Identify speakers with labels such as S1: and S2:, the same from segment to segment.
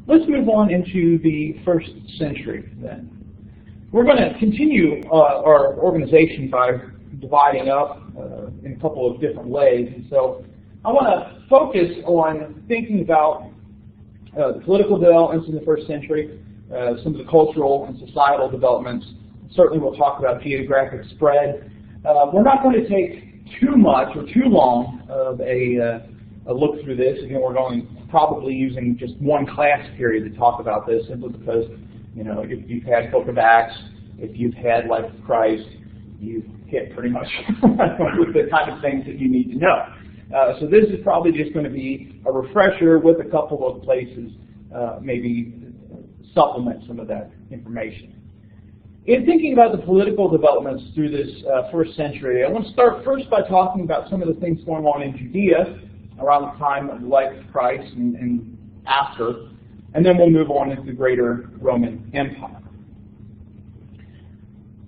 S1: Let's move on into the first century then. We're going to continue our organization by dividing up in a couple of different ways. And so I want to focus on thinking about the political developments in the first century, some of the cultural and societal developments. Certainly we'll talk about geographic spread. We're not going to take too much or too long of a look through this. Again, we're going probably using just one class period to talk about this, simply because, you know, if you've had Book of Acts, if you've had Life of Christ, you've hit pretty much with the kind of things that you need to know. So this is probably just going to be a refresher with a couple of places, maybe supplement some of that information. In thinking about the political developments through this first century, I want to start first by talking about some of the things going on in Judea around the time of the life of Christ and after, and then we'll move on into the greater Roman Empire.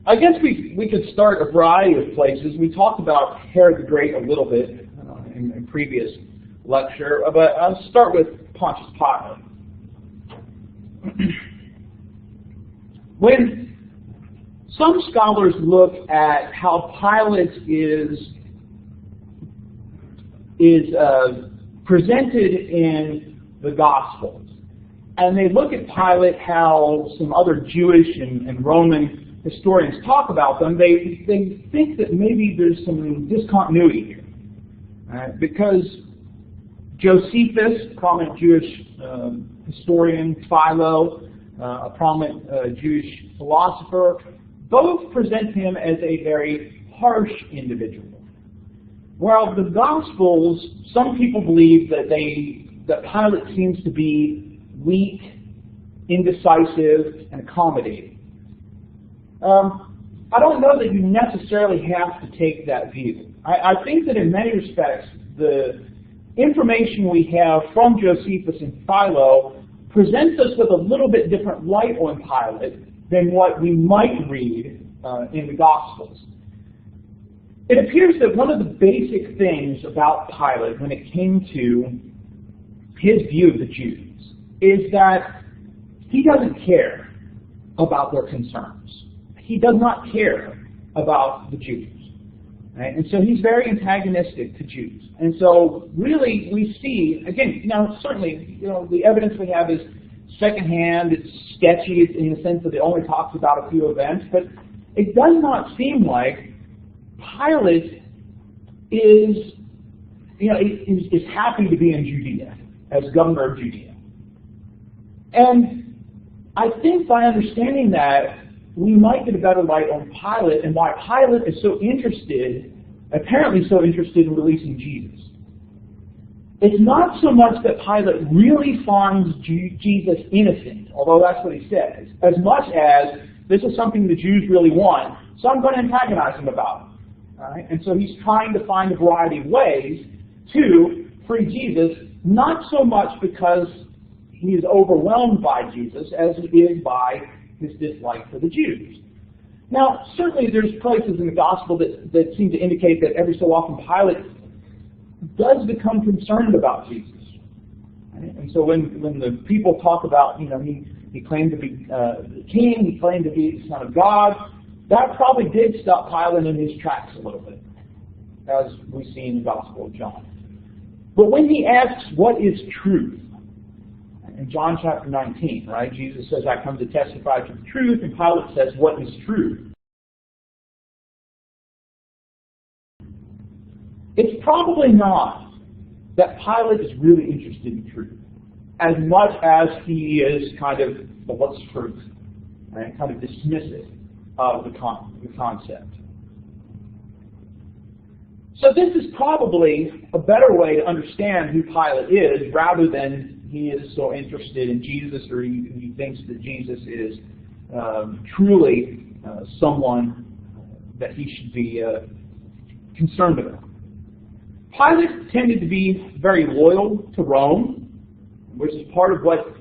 S1: I guess we could start a variety of places. We talked about Herod the Great a little bit in previous lecture, but I'll start with Pontius Pilate. When some scholars look at how Pilate is presented in the Gospels, and they look at Pilate, how some other Jewish and Roman historians talk about them, they think that maybe there's some discontinuity here. Because Josephus, a prominent Jewish historian, Philo, a prominent Jewish philosopher, both present him as a very harsh individual. While the Gospels, some people believe that Pilate seems to be weak, indecisive, and accommodating. I don't know that you necessarily have to take that view. I think that in many respects, the information we have from Josephus and Philo presents us with a little bit different light on Pilate than what we might read in the Gospels. It appears that one of the basic things about Pilate when it came to his view of the Jews is that he doesn't care about their concerns. He does not care about the Jews. Right? And so he's very antagonistic to Jews. And so really we see, again, now certainly, the evidence we have is secondhand, it's sketchy in the sense that it only talks about a few events, but it does not seem like Pilate is happy to be in Judea as governor of Judea. And I think by understanding that, we might get a better light on Pilate and why Pilate is so interested, apparently so interested in releasing Jesus. It's not so much that Pilate really finds Jesus innocent, although that's what he says, as much as this is something the Jews really want, so I'm going to antagonize him about it. All right? And so he's trying to find a variety of ways to free Jesus, not so much because he is overwhelmed by Jesus as he is by his dislike for the Jews. Now, certainly there's places in the Gospel that seem to indicate that every so often Pilate does become concerned about Jesus. Right? And so when the people talk about, he claimed to be the king, he claimed to be the Son of God, that probably did stop Pilate in his tracks a little bit, as we see in the Gospel of John. But when he asks, what is truth? In John chapter 19, right, Jesus says, I come to testify to the truth, and Pilate says, what is truth? It's probably not that Pilate is really interested in truth, as much as he is kind of, well, what's truth? Right? Kind of dismissive of the concept. So this is probably a better way to understand who Pilate is, rather than he is so interested in Jesus, or he thinks that Jesus is truly someone that he should be concerned about. Pilate tended to be very loyal to Rome, which is part of what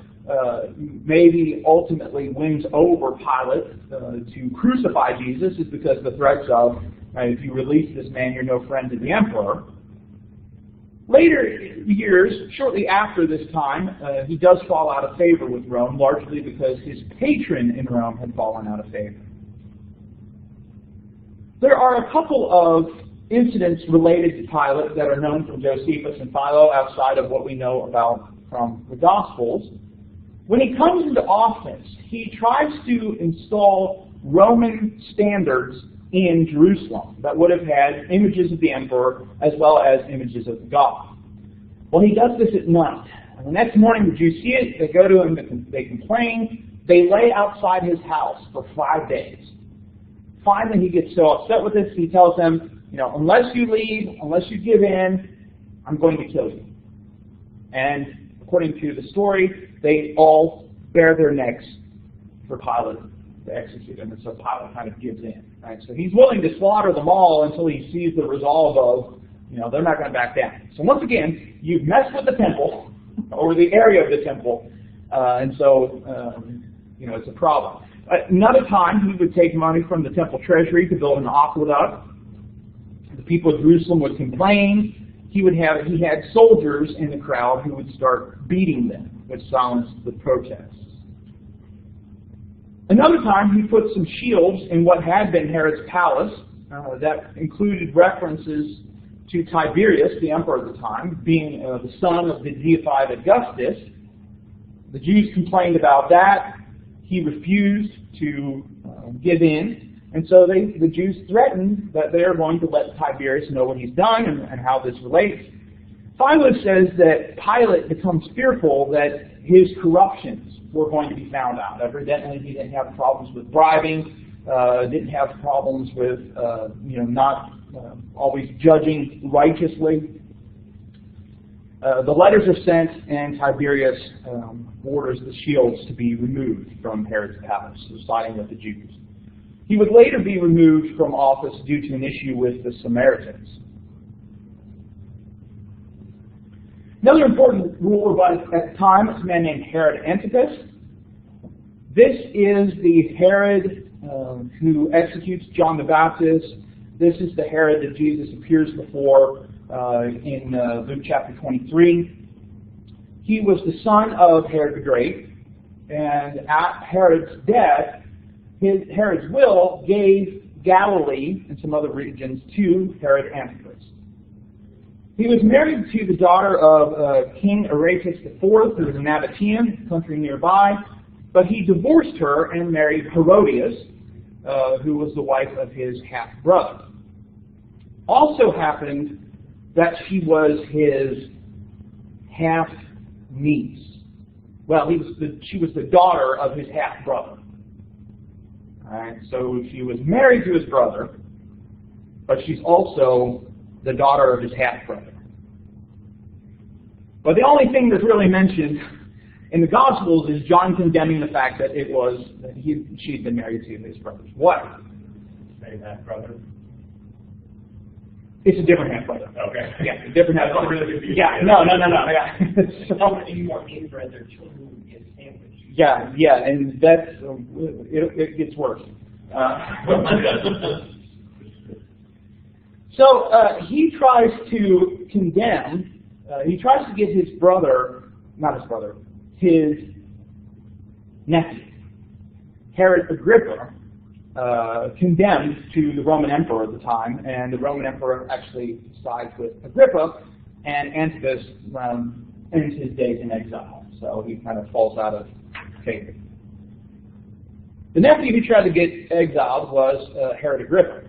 S1: maybe ultimately wins over Pilate to crucify Jesus, is because the threats of, if you release this man, you're no friend to the emperor. Later years, shortly after this time, he does fall out of favor with Rome, largely because his patron in Rome had fallen out of favor. There are a couple of incidents related to Pilate that are known from Josephus and Philo outside of what we know about from the Gospels. When he comes into office, he tries to install Roman standards in Jerusalem that would have had images of the emperor as well as images of God. Well, he does this at night. And the next morning, the Jews see it, they go to him, they complain, they lay outside his house for 5 days. Finally, he gets so upset with this, he tells them, unless you leave, unless you give in, I'm going to kill you. And according to the story, they all bare their necks for Pilate to execute him. And so Pilate kind of gives in. Right? So he's willing to slaughter them all until he sees the resolve of, they're not going to back down. So once again, you've messed with the temple, or the area of the temple, and so, it's a problem. Another time, he would take money from the temple treasury to build an aqueduct. The people of Jerusalem would complain. He had soldiers in the crowd who would start beating them, which silenced the protests. Another time, he put some shields in what had been Herod's palace that included references to Tiberius, the emperor at the time, being the son of the deified Augustus. The Jews complained about that. He refused to give in, and so the Jews threatened that they are going to let Tiberius know what he's done and how this relates. Philo says that Pilate becomes fearful that his corruptions were going to be found out. Evidently, he didn't have problems with bribing, didn't have problems with not always judging righteously. The letters are sent, and Tiberius orders the shields to be removed from Herod's palace, siding with the Jews. He would later be removed from office due to an issue with the Samaritans. Another important ruler at the time was a man named Herod Antipas. This is the Herod who executes John the Baptist. This is the Herod that Jesus appears before in Luke chapter 23. He was the son of Herod the Great, and at Herod's death, Herod's will gave Galilee and some other regions to Herod Antipas. He was married to the daughter of King Aretas IV, who was a Nabatean, country nearby, but he divorced her and married Herodias, who was the wife of his half-brother. Also happened that she was his half-niece. Well, she was the daughter of his half-brother. All right, so she was married to his brother, but she's also the daughter of his half-brother. But the only thing that's really mentioned in the Gospels is John condemning the fact that she'd been married to his brother's wife.
S2: Same half-brother?
S1: It's a different half-brother.
S2: Okay.
S1: Yeah, a different half-brother.
S2: Really confused.
S1: Yeah, no. Yeah.
S2: How many more inbred their children would get sandwiched?
S1: Yeah, and that's it gets worse. So he tries to condemn. He tries to get his nephew, Herod Agrippa, condemned to the Roman emperor at the time, and the Roman emperor actually sides with Agrippa, and Antipas ends his days in exile. So he kind of falls out of favor. The nephew who tried to get exiled was Herod Agrippa.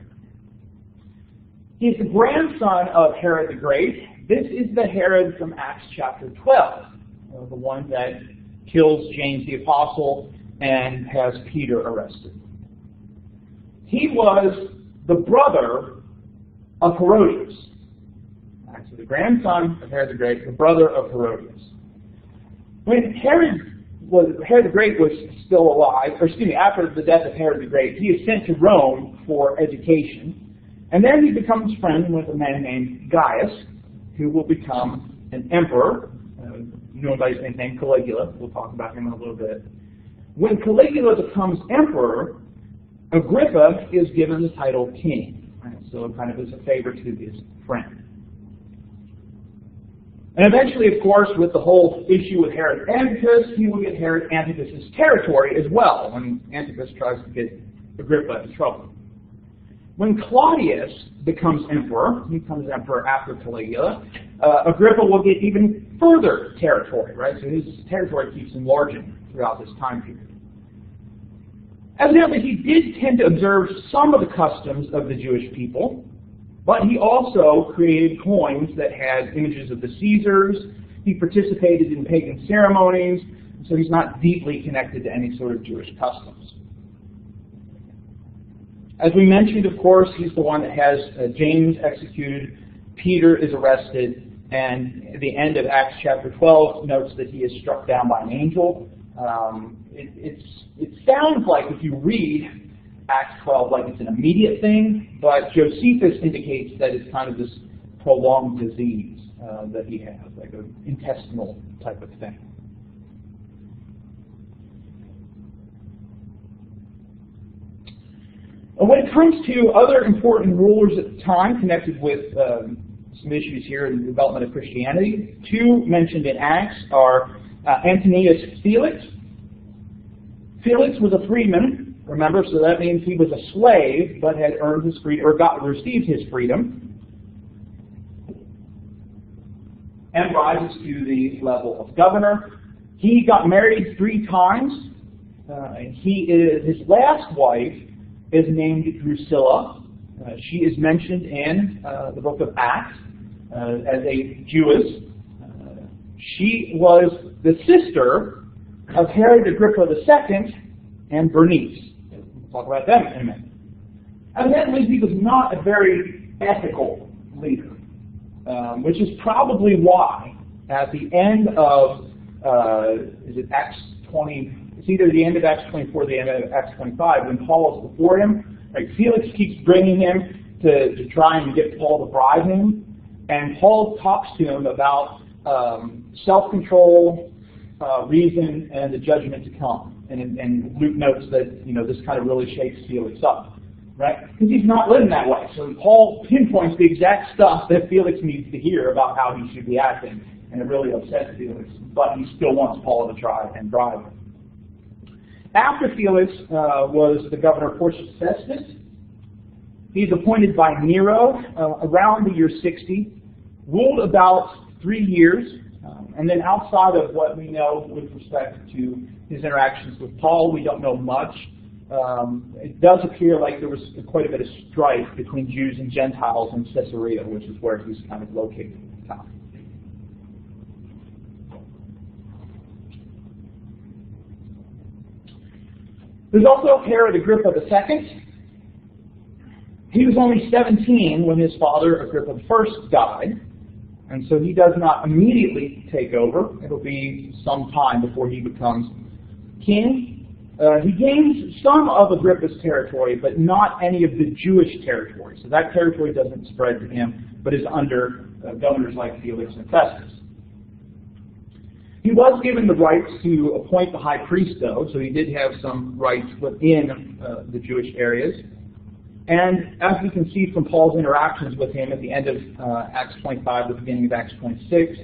S1: He's the grandson of Herod the Great. This is the Herod from Acts chapter 12, the one that kills James the Apostle and has Peter arrested. He was the brother of Herodias. So the grandson of Herod the Great, the brother of Herodias. When Herod the Great was still alive, after the death of Herod the Great, he is sent to Rome for education. And then he becomes friends with a man named Gaius, who will become an emperor, known by his name Caligula. We'll talk about him in a little bit. When Caligula becomes emperor, Agrippa is given the title king. Right? So kind of as a favor to his friend. And eventually, of course, with the whole issue with Herod Antipas, he will get Herod Antipas' territory as well, when Antipas tries to get Agrippa in trouble. When Claudius becomes emperor, he becomes emperor after Caligula, Agrippa will get even further territory, right? So his territory keeps enlarging throughout this time period. Evidently, he did tend to observe some of the customs of the Jewish people, but he also created coins that had images of the Caesars. He participated in pagan ceremonies, so he's not deeply connected to any sort of Jewish customs. As we mentioned, of course, he's the one that has James executed, Peter is arrested, and at the end of Acts chapter 12 notes that he is struck down by an angel. It sounds like, if you read Acts 12, like it's an immediate thing, but Josephus indicates that it's kind of this prolonged disease that he has, like an intestinal type of thing. When it comes to other important rulers at the time connected with some issues here in the development of Christianity, two mentioned in Acts are Antonius Felix. Felix was a freedman, remember, so that means he was a slave but had earned his freedom, or received his freedom, and rises to the level of governor. He got married 3 times. His last wife is named Drusilla. She is mentioned in the book of Acts as a Jewess. She was the sister of Herod Agrippa II and Bernice. We'll talk about them in a minute. Evidently, he was not a very ethical leader, which is probably why at the end of, is it Acts 20? It's either the end of Acts 24 or the end of Acts 25, when Paul is before him, right, Felix keeps bringing him to try and get Paul to bribe him, and Paul talks to him about self-control, reason, and the judgment to come. And Luke notes that, this kind of really shakes Felix up, right? Because he's not living that way. So Paul pinpoints the exact stuff that Felix needs to hear about how he should be acting, and it really upsets Felix, but he still wants Paul to try and bribe him. After Felix was the governor Porcius Festus. He's appointed by Nero around the year 60, ruled about 3 years, and then outside of what we know with respect to his interactions with Paul, we don't know much. It does appear like there was quite a bit of strife between Jews and Gentiles in Caesarea, which is where he's kind of located at the time. There's also Herod Agrippa II. He was only 17 when his father, Agrippa I, died, and so he does not immediately take over. It'll be some time before he becomes king. He gains some of Agrippa's territory, but not any of the Jewish territory. So that territory doesn't spread to him, but is under governors like Felix and Festus. He was given the rights to appoint the high priest, though, so he did have some rights within the Jewish areas. And as we can see from Paul's interactions with him at the end of Acts 25, the beginning of Acts 26,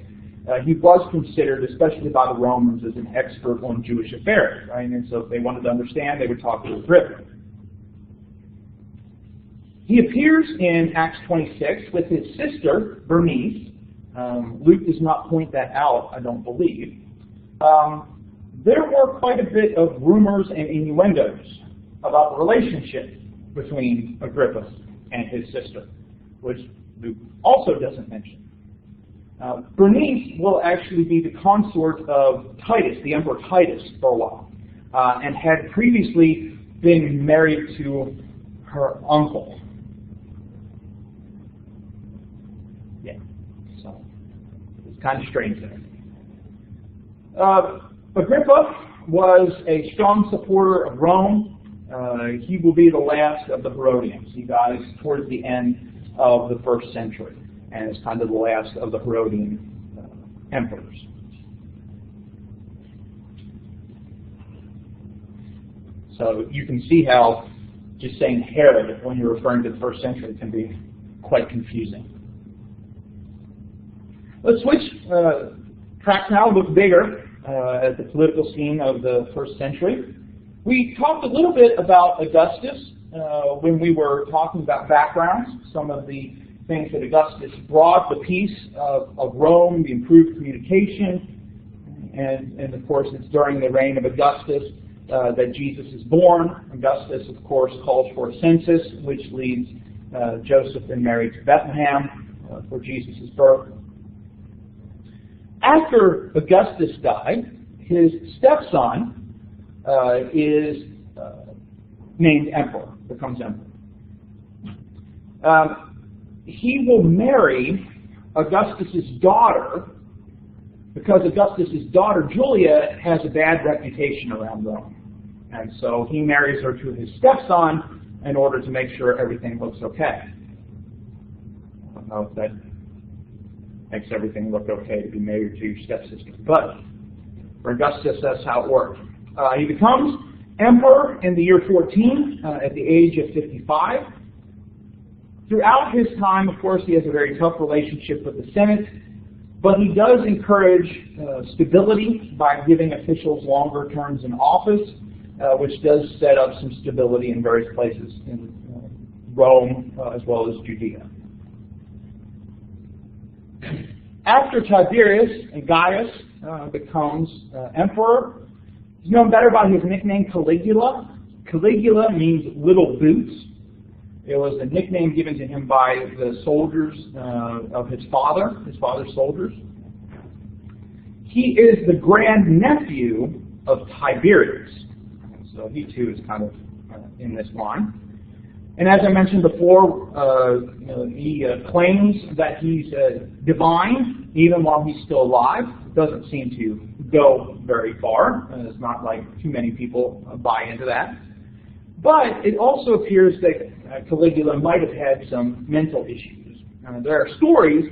S1: he was considered, especially by the Romans, as an expert on Jewish affairs. Right? And so if they wanted to understand, they would talk to Agrippa. He appears in Acts 26 with his sister, Bernice. Luke does not point that out, I don't believe. There were quite a bit of rumors and innuendos about the relationship between Agrippa and his sister, which Luke also doesn't mention. Bernice will actually be the consort of Titus, the Emperor Titus, for a while, and had previously been married to her uncle. Yeah, so it's kind of strange there. Agrippa was a strong supporter of Rome. He will be the last of the Herodians. He dies towards the end of the 1st century, and is kind of the last of the Herodian emperors. So you can see how just saying Herod when you're referring to the 1st century can be quite confusing. Let's switch tracks now, look bigger at the political scene of the first century. We talked a little bit about Augustus when we were talking about backgrounds, some of the things that Augustus brought, the peace of Rome, the improved communication, and of course it's during the reign of Augustus that Jesus is born. Augustus, of course, calls for a census, which leads Joseph and Mary to Bethlehem for Jesus' birth. After Augustus died, his stepson is named emperor, becomes emperor. He will marry Augustus's daughter because Augustus's daughter Julia has a bad reputation around Rome. And so he marries her to his stepson in order to make sure everything looks okay. I don't know if that makes everything look okay to be married to your stepsister. But for Augustus, that's how it worked. He becomes emperor in the year 14 at the age of 55. Throughout his time, of course, he has a very tough relationship with the Senate, but he does encourage stability by giving officials longer terms in office, which does set up some stability in various places in Rome as well as Judea. After Tiberius, Gaius becomes emperor. He's known better by his nickname Caligula. Caligula means little boots. It was a nickname given to him by the soldiers of his father's soldiers. He is the grandnephew of Tiberius. So he too is kind of in this line. And as I mentioned before, he claims that he's divine even while he's still alive. It doesn't seem to go very far. It's not like too many people buy into that. But it also appears that Caligula might have had some mental issues. There are stories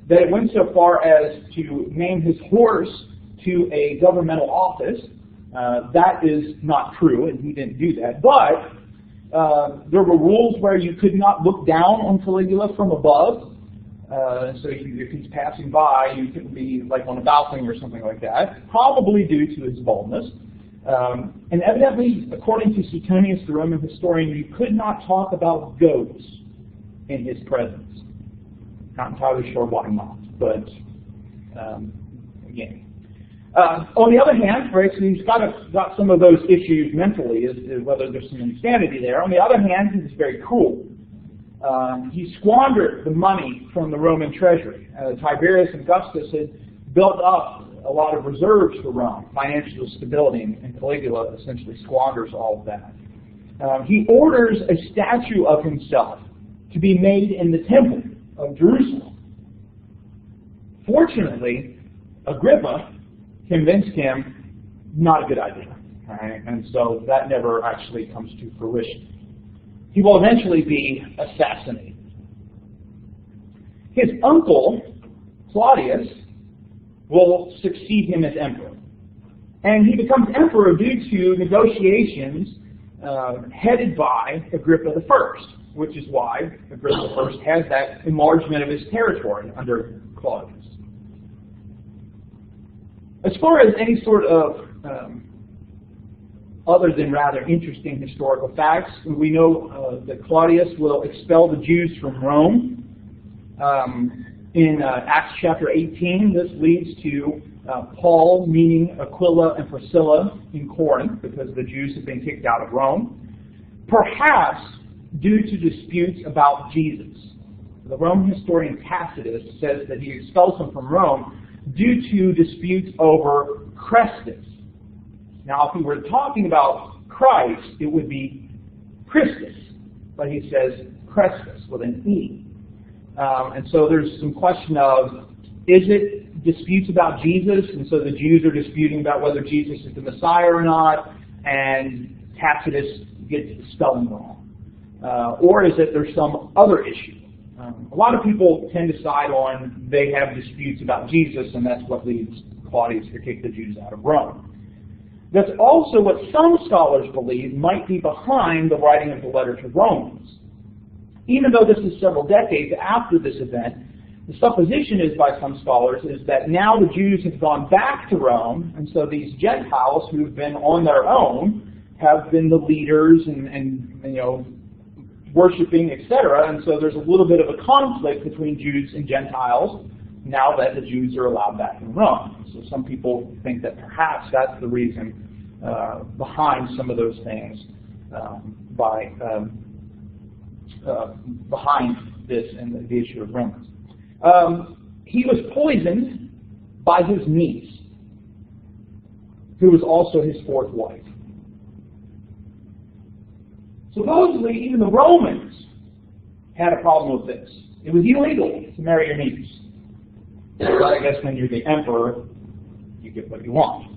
S1: that it went so far as to name his horse to a governmental office. That is not true, and he didn't do that. But there were rules where you could not look down on Caligula from above. So if he's passing by, you couldn't be like on a balcony or something like that, probably due to his baldness. And evidently, according to Suetonius, the Roman historian, you could not talk about goats in his presence. Not entirely sure why not, but again. On the other hand, right, so he's got some of those issues mentally, is whether there's some insanity there. On the other hand, he's very cruel. He squandered the money from the Roman treasury. Tiberius and Augustus had built up a lot of reserves for Rome, financial stability, and Caligula essentially squanders all of that. He orders a statue of himself to be made in the temple of Jerusalem. Fortunately, Agrippa convinced him not a good idea, right? And so that never actually comes to fruition. He will eventually be assassinated. His uncle, Claudius, will succeed him as emperor. And he becomes emperor due to negotiations headed by Agrippa I, which is why Agrippa I has that enlargement of his territory under Claudius. As far as any sort of other than rather interesting historical facts, we know that Claudius will expel the Jews from Rome. In Acts chapter 18, this leads to Paul meeting Aquila and Priscilla in Corinth because the Jews have been kicked out of Rome, perhaps due to disputes about Jesus. The Roman historian Tacitus says that he expels them from Rome due to disputes over Christus. Now, if we were talking about Christ, it would be Christus, but he says Christus with an E. And so there's some question of, is it disputes about Jesus? And so the Jews are disputing about whether Jesus is the Messiah or not, and Tacitus gets the spelling wrong. Or is it there's some other issue? A lot of people tend to side on they have disputes about Jesus, and that's what leads Claudius to kick the Jews out of Rome. That's also what some scholars believe might be behind the writing of the letter to Romans. Even though this is several decades after this event, The supposition is by some scholars is that now the Jews have gone back to Rome, and so these Gentiles who've been on their own have been the leaders and worshiping, etc. And so there's a little bit of a conflict between Jews and Gentiles now that the Jews are allowed back in Rome. So some people think that perhaps that's the reason behind some of those things, behind this and the issue of Romans. He was poisoned by his niece, who was also his fourth wife. Supposedly, even the Romans had a problem with this. It was illegal to marry your niece. But I guess when you're the emperor, you get what you want.